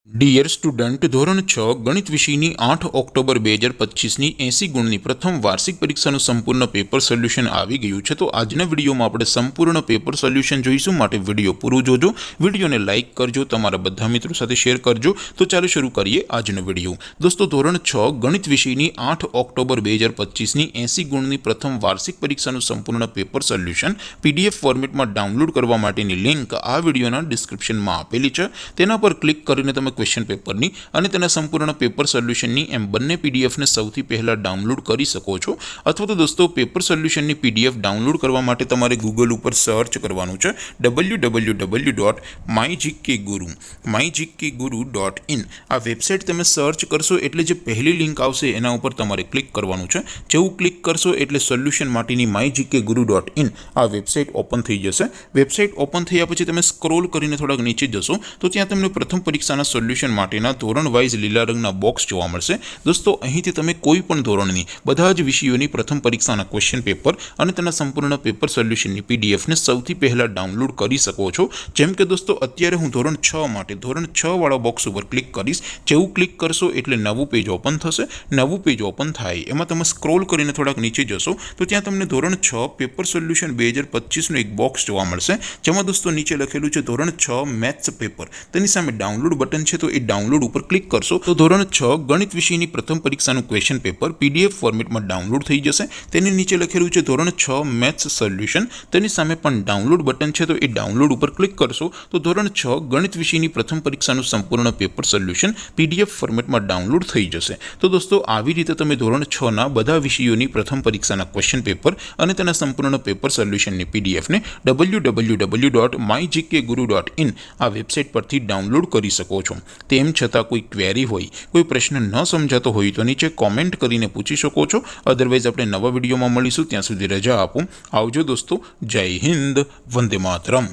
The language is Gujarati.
ડિયર સ્ટુડન્ટ, ધોરણ 6 ગણિત વિષયની 8 ઓક્ટોબર 2025ની 80 ગુણની પ્રથમ વાર્ષિક પરીક્ષાનું સંપૂર્ણ પેપર સોલ્યુશન આવી ગયું છે। તો આજના વિડીયોમાં આપણે સંપૂર્ણ પેપર સોલ્યુશન જોઈશું, માટે વિડીયો પૂરું જોજો, વિડીયોને લાઇક કરજો, તમારા બધા મિત્રો સાથે શેર કરજો। તો ચાલો શરૂ કરીએ આજનો વિડીયો। દોસ્તો, ધોરણ 6 ગણિત વિષયની 8 ઓક્ટોબર 2025ની 80 ગુણની પ્રથમ વાર્ષિક પરીક્ષાનું સંપૂર્ણ પેપર સોલ્યુશન PDF ફોર્મેટમાં ડાઉનલોડ કરવા માટેની લિંક આ વિડીયોના ડિસ્ક્રિપ્શનમાં આપેલી છે। તેના પર ક્લિક કરીને તમે ક્વેશ્ચન પેપરની અને તેના સંપૂર્ણ પેપર સોલ્યુશનની એમ બંને પીડીએફને સૌથી પહેલા ડાઉનલોડ કરી શકો છો। અથવા તો દોસ્તો, પેપર સોલ્યુશનની પીડીએફ ડાઉનલોડ કરવા માટે તમારે ગૂગલ ઉપર સર્ચ કરવાનું છે www.mygkguru.in। આ વેબસાઇટ તમે સર્ચ કરશો એટલે જે પહેલી લિંક આવશે એના ઉપર તમારે ક્લિક કરવાનું છે। જેવું ક્લિક કરશો એટલે સોલ્યુશન માટેની mygkguru.in આ વેબસાઇટ ઓપન થઈ જશે। વેબસાઇટ ઓપન થયા પછી તમે સ્ક્રોલ કરીને થોડાક નીચે જશો તો ત્યાં તમને પ્રથમ પરીક્ષાના સોલ્યુશન માટેના ધોરણ વાઇઝ લીલા રંગના બોક્સ જોવા મળશે। દોસ્તો, અહીંથી તમે કોઈ પણ ધોરણની બધા જ વિષયોની પ્રથમ પરીક્ષાના ક્વેશ્ચન પેપર અને તેના સંપૂર્ણ પેપર સોલ્યુશનની પીડીએફને સૌથી પહેલા ડાઉનલોડ કરી શકો છો। જેમ કે દોસ્તો, અત્યારે હું ધોરણ 6 માટે ધોરણ 6 વાળા બોક્સ ઉપર ક્લિક કરીશ। જેવું ક્લિક કરશો એટલે નવું પેજ ઓપન થશે। નવું પેજ ઓપન થાય એમાં તમે સ્ક્રોલ કરીને થોડાક નીચે જશો તો ત્યાં તમને ધોરણ 6 પેપર સોલ્યુશન 2025નું એક બોક્સ જોવા મળશે, જેમાં દોસ્તો નીચે લખેલું છે ધોરણ 6 મેથ્સ પેપર। તેની સામે ડાઉનલોડ બટન છે, તો એ ડાઉનલોડ ઉપર ક્લિક કરશો તો ધોરણ 6 ગણિત વિષયની પ્રથમ પરીક્ષાનું ક્વેશ્ચન પેપર PDF ફોર્મેટમાં ડાઉનલોડ થઈ જશે। તેની નીચે લખેલું છે ધોરણ 6 મેથ્સ સોલ્યુશન। તેની સામે પણ ડાઉનલોડ બટન છે, તો એ ડાઉનલોડ ઉપર ક્લિક કરશો તો ધોરણ 6 ગણિત વિષયની પ્રથમ પરીક્ષાનું સંપૂર્ણ પેપર સોલ્યુશન PDF ફોર્મેટમાં ડાઉનલોડ થઈ જશે। તો દોસ્તો, આવી રીતે તમે ધોરણ 6ના બધા વિષયોની પ્રથમ પરીક્ષાના ક્વેશ્ચન પેપર અને તેના સંપૂર્ણ પેપર સોલ્યુશનની પીડીએફને www.mygkguru.in આ વેબસાઇટ પરથી ડાઉનલોડ કરી શકો છો। તેમ છતાં કોઈ ક્વેરી હોય, કોઈ પ્રશ્ન ન સમજાતો હોય તો નીચે કોમેન્ટ કરીને પૂછી શકો છો। અધરવાઇઝ આપણે નવા વિડીયોમાં મળીશું, ત્યાં સુધી રજા આપો। આવજો દોસ્તો, જય હિન્દ, વંદે માતરમ।